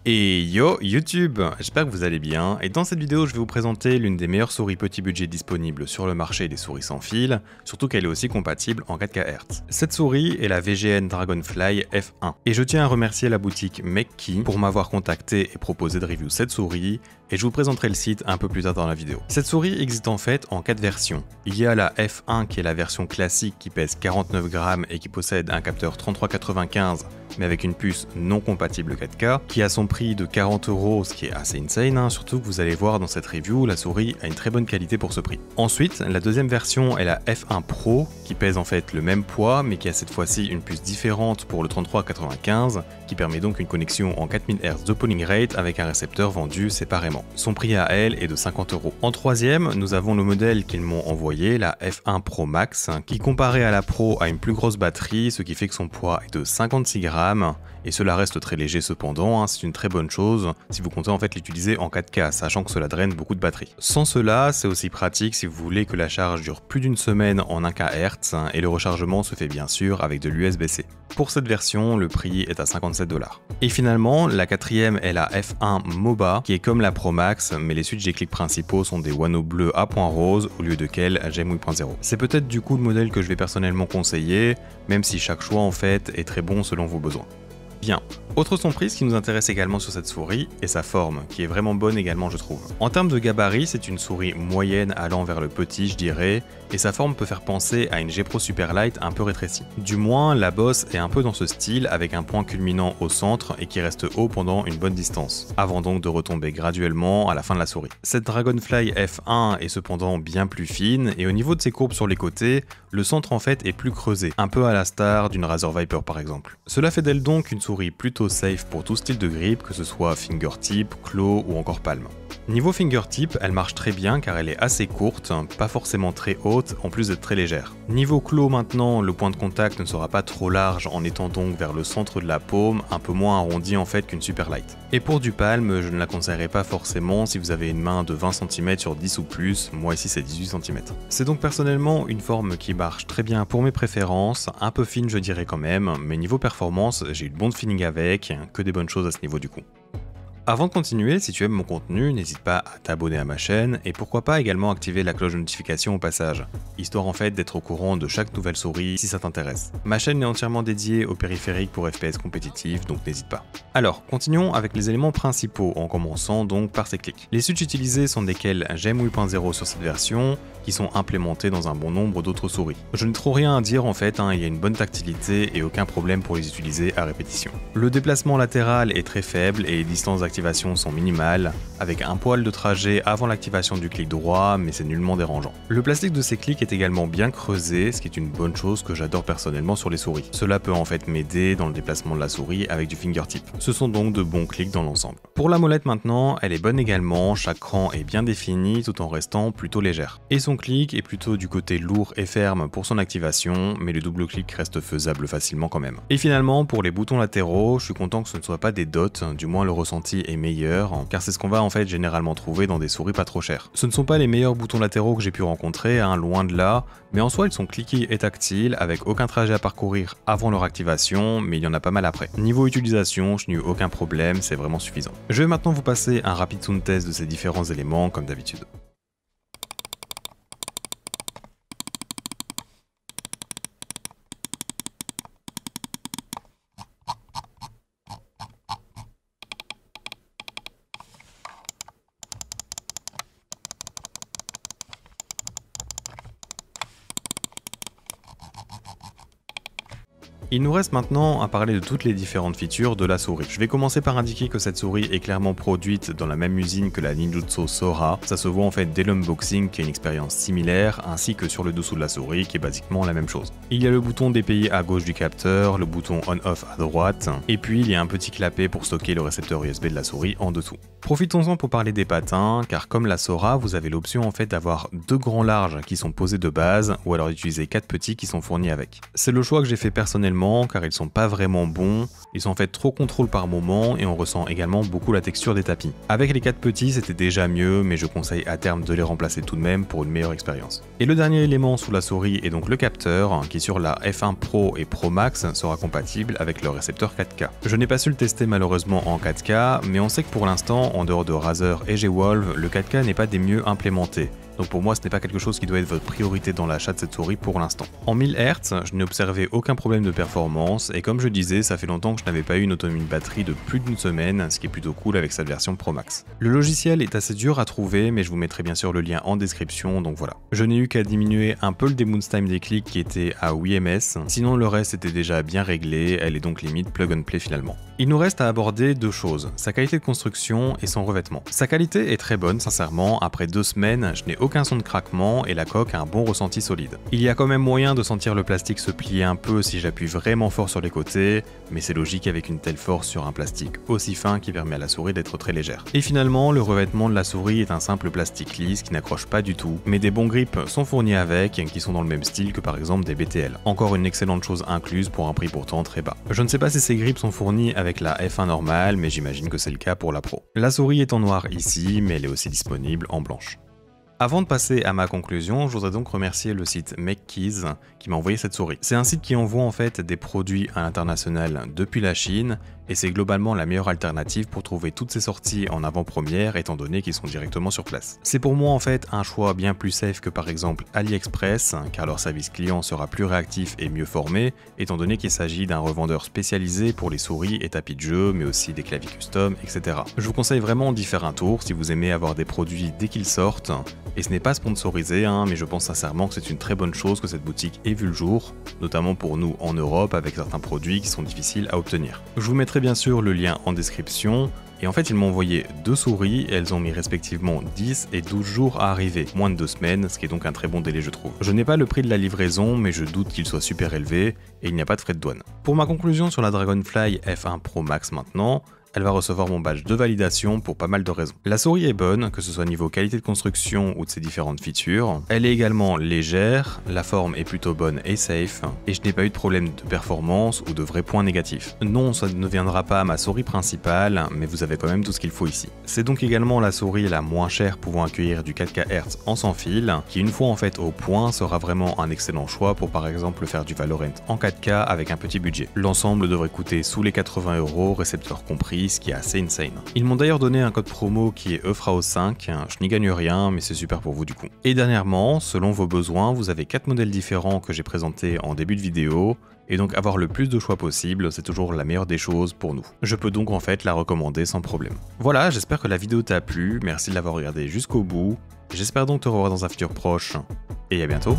Et yo YouTube, j'espère que vous allez bien, et dans cette vidéo je vais vous présenter l'une des meilleures souris petit budget disponibles sur le marché des souris sans fil, surtout qu'elle est aussi compatible en 4K Hz. Cette souris est la VGN Dragonfly F1, et je tiens à remercier la boutique Mekki pour m'avoir contacté et proposé de review cette souris, et je vous présenterai le site un peu plus tard dans la vidéo. Cette souris existe en fait en 4 versions. Il y a la F1 qui est la version classique qui pèse 49 grammes et qui possède un capteur 3395 mais avec une puce non compatible 4K, qui a son prix de 40 €, ce qui est assez insane, surtout que vous allez voir dans cette review, la souris a une très bonne qualité pour ce prix. Ensuite, la deuxième version est la F1 Pro, qui pèse en fait le même poids, mais qui a cette fois-ci une puce différente pour le 3395, qui permet donc une connexion en 4000 Hz de polling rate avec un récepteur vendu séparément. Son prix à elle est de 50 €. En troisième, nous avons le modèle qu'ils m'ont envoyé, la F1 Pro Max, qui comparé à la Pro a une plus grosse batterie, ce qui fait que son poids est de 56 grammes, et cela reste très léger cependant, c'est une très bonne chose si vous comptez en fait l'utiliser en 4K, sachant que cela draine beaucoup de batterie. Sans cela, c'est aussi pratique si vous voulez que la charge dure plus d'une semaine en 1K Hz, et le rechargement se fait bien sûr avec de l'USB-C. Pour cette version, le prix est à 57 $. Et finalement, la quatrième est la F1 MOBA, qui est comme la Pro Max, mais les switches G-Click principaux sont des Wano bleus à point rose au lieu de quel Gem 8.0. C'est peut-être du coup le modèle que je vais personnellement conseiller, même si chaque choix en fait est très bon selon vos besoins. Bien. Autre son prix, ce qui nous intéresse également sur cette souris est sa forme, qui est vraiment bonne également je trouve. En termes de gabarit, c'est une souris moyenne allant vers le petit je dirais, et sa forme peut faire penser à une G Pro Superlight un peu rétrécie. Du moins, la bosse est un peu dans ce style avec un point culminant au centre et qui reste haut pendant une bonne distance, avant donc de retomber graduellement à la fin de la souris. Cette Dragonfly F1 est cependant bien plus fine, et au niveau de ses courbes sur les côtés, le centre en fait est plus creusé, un peu à la star d'une Razer Viper par exemple. Cela fait d'elle donc une souris plutôt safe pour tout style de grip, que ce soit fingertip, claw ou encore palme. Niveau fingertip, elle marche très bien car elle est assez courte, pas forcément très haute, en plus d'être très légère. Niveau claw maintenant, le point de contact ne sera pas trop large en étant donc vers le centre de la paume, un peu moins arrondi en fait qu'une Superlight. Et pour du palme, je ne la conseillerais pas forcément si vous avez une main de 20 cm sur 10 ou plus, moi ici c'est 18 cm. C'est donc personnellement une forme qui marche très bien pour mes préférences, un peu fine je dirais quand même, mais niveau performance, j'ai eu de bon feeling avec, que des bonnes choses à ce niveau du coup. Avant de continuer, si tu aimes mon contenu, n'hésite pas à t'abonner à ma chaîne et pourquoi pas également activer la cloche de notification au passage, histoire en fait d'être au courant de chaque nouvelle souris si ça t'intéresse. Ma chaîne est entièrement dédiée aux périphériques pour FPS compétitifs, donc n'hésite pas. Alors, continuons avec les éléments principaux, en commençant donc par ces clics. Les switches utilisés sont desquels Gem 8.0 sur cette version, qui sont implémentés dans un bon nombre d'autres souris. Je n'ai trop rien à dire en fait, il y a une bonne tactilité et aucun problème pour les utiliser à répétition. Le déplacement latéral est très faible et les distances d'activation sont minimales, avec un poil de trajet avant l'activation du clic droit, mais c'est nullement dérangeant. Le plastique de ces clics est également bien creusé, ce qui est une bonne chose que j'adore personnellement sur les souris. Cela peut en fait m'aider dans le déplacement de la souris avec du fingertip. Ce sont donc de bons clics dans l'ensemble. Pour la molette maintenant, elle est bonne également, chaque cran est bien défini tout en restant plutôt légère. Et son clic est plutôt du côté lourd et ferme pour son activation, mais le double clic reste faisable facilement quand même. Et finalement, pour les boutons latéraux, je suis content que ce ne soit pas des dots, du moins le ressenti est meilleur, car c'est ce qu'on va en fait généralement trouver dans des souris pas trop chères. Ce ne sont pas les meilleurs boutons latéraux que j'ai pu rencontrer, loin de là, mais en soi ils sont cliqués et tactiles, avec aucun trajet à parcourir avant leur activation, mais il y en a pas mal après. Niveau utilisation, je n'ai eu aucun problème, c'est vraiment suffisant. Je vais maintenant vous passer un rapide sound test de ces différents éléments comme d'habitude. Il nous reste maintenant à parler de toutes les différentes features de la souris. Je vais commencer par indiquer que cette souris est clairement produite dans la même usine que la Ninjutsu Sora. Ça se voit en fait dès l'unboxing qui est une expérience similaire, ainsi que sur le dessous de la souris qui est basiquement la même chose. Il y a le bouton DPI à gauche du capteur, le bouton on-off à droite, et puis il y a un petit clapet pour stocker le récepteur USB de la souris en dessous. Profitons-en pour parler des patins, car comme la Sora, vous avez l'option en fait d'avoir 2 grands larges qui sont posés de base, ou alors d'utiliser 4 petits qui sont fournis avec. C'est le choix que j'ai fait personnellement actuellement car ils sont pas vraiment bons, ils sont en fait trop contrôle par moment et on ressent également beaucoup la texture des tapis. Avec les 4 petits c'était déjà mieux, mais je conseille à terme de les remplacer tout de même pour une meilleure expérience. Et le dernier élément sous la souris est donc le capteur qui sur la F1 Pro et Pro Max sera compatible avec le récepteur 4K. Je n'ai pas su le tester malheureusement en 4K, mais on sait que pour l'instant, en dehors de Razer et G-Wolve, le 4K n'est pas des mieux implémentés. Donc pour moi, ce n'est pas quelque chose qui doit être votre priorité dans l'achat de cette souris pour l'instant. En 1000 Hz, je n'ai observé aucun problème de performance et comme je disais, ça fait longtemps que je n'avais pas eu une autonomie de batterie de plus d'une semaine, ce qui est plutôt cool avec cette version Pro Max. Le logiciel est assez dur à trouver, mais je vous mettrai bien sûr le lien en description, donc voilà. Je n'ai eu qu'à diminuer un peu le Demons Time des clics qui était à 8 ms, sinon le reste était déjà bien réglé, elle est donc limite plug and play finalement. Il nous reste à aborder deux choses, sa qualité de construction et son revêtement. Sa qualité est très bonne sincèrement, après 2 semaines, je n'ai aucun son de craquement et la coque a un bon ressenti solide. Il y a quand même moyen de sentir le plastique se plier un peu si j'appuie vraiment fort sur les côtés, mais c'est logique avec une telle force sur un plastique aussi fin qui permet à la souris d'être très légère. Et finalement, le revêtement de la souris est un simple plastique lisse qui n'accroche pas du tout, mais des bons grips sont fournis avec, qui sont dans le même style que par exemple des BTL. Encore une excellente chose incluse pour un prix pourtant très bas. Je ne sais pas si ces grips sont fournis avec la F1 normale, mais j'imagine que c'est le cas pour la Pro. La souris est en noir ici, mais elle est aussi disponible en blanche. Avant de passer à ma conclusion, je voudrais donc remercier le site MakeKeys qui m'a envoyé cette souris. C'est un site qui envoie en fait des produits à l'international depuis la Chine et c'est globalement la meilleure alternative pour trouver toutes ces sorties en avant-première étant donné qu'ils sont directement sur place. C'est pour moi en fait un choix bien plus safe que par exemple AliExpress car leur service client sera plus réactif et mieux formé étant donné qu'il s'agit d'un revendeur spécialisé pour les souris et tapis de jeu mais aussi des claviers custom, etc. Je vous conseille vraiment d'y faire un tour si vous aimez avoir des produits dès qu'ils sortent. Et ce n'est pas sponsorisé, mais je pense sincèrement que c'est une très bonne chose que cette boutique ait vu le jour, notamment pour nous en Europe avec certains produits qui sont difficiles à obtenir. Je vous mettrai bien sûr le lien en description, et en fait ils m'ont envoyé 2 souris et elles ont mis respectivement 10 et 12 jours à arriver, moins de 2 semaines, ce qui est donc un très bon délai je trouve. Je n'ai pas le prix de la livraison, mais je doute qu'il soit super élevé, et il n'y a pas de frais de douane. Pour ma conclusion sur la Dragonfly F1 Pro Max maintenant, elle va recevoir mon badge de validation pour pas mal de raisons. La souris est bonne, que ce soit niveau qualité de construction ou de ses différentes features. Elle est également légère, la forme est plutôt bonne et safe, et je n'ai pas eu de problème de performance ou de vrais points négatifs. Non, ça ne viendra pas à ma souris principale, mais vous avez quand même tout ce qu'il faut ici. C'est donc également la souris la moins chère pouvant accueillir du 4K Hz en sans fil, qui une fois en fait au point sera vraiment un excellent choix pour par exemple faire du Valorant en 4K avec un petit budget. L'ensemble devrait coûter sous les 80 €, récepteur compris, ce qui est assez insane. Ils m'ont d'ailleurs donné un code promo qui est EFRAO5, je n'y gagne rien mais c'est super pour vous du coup. Et dernièrement, selon vos besoins, vous avez 4 modèles différents que j'ai présentés en début de vidéo, et donc avoir le plus de choix possible, c'est toujours la meilleure des choses pour nous. Je peux donc en fait la recommander sans problème. Voilà, j'espère que la vidéo t'a plu, merci de l'avoir regardé jusqu'au bout, j'espère donc te revoir dans un futur proche, et à bientôt.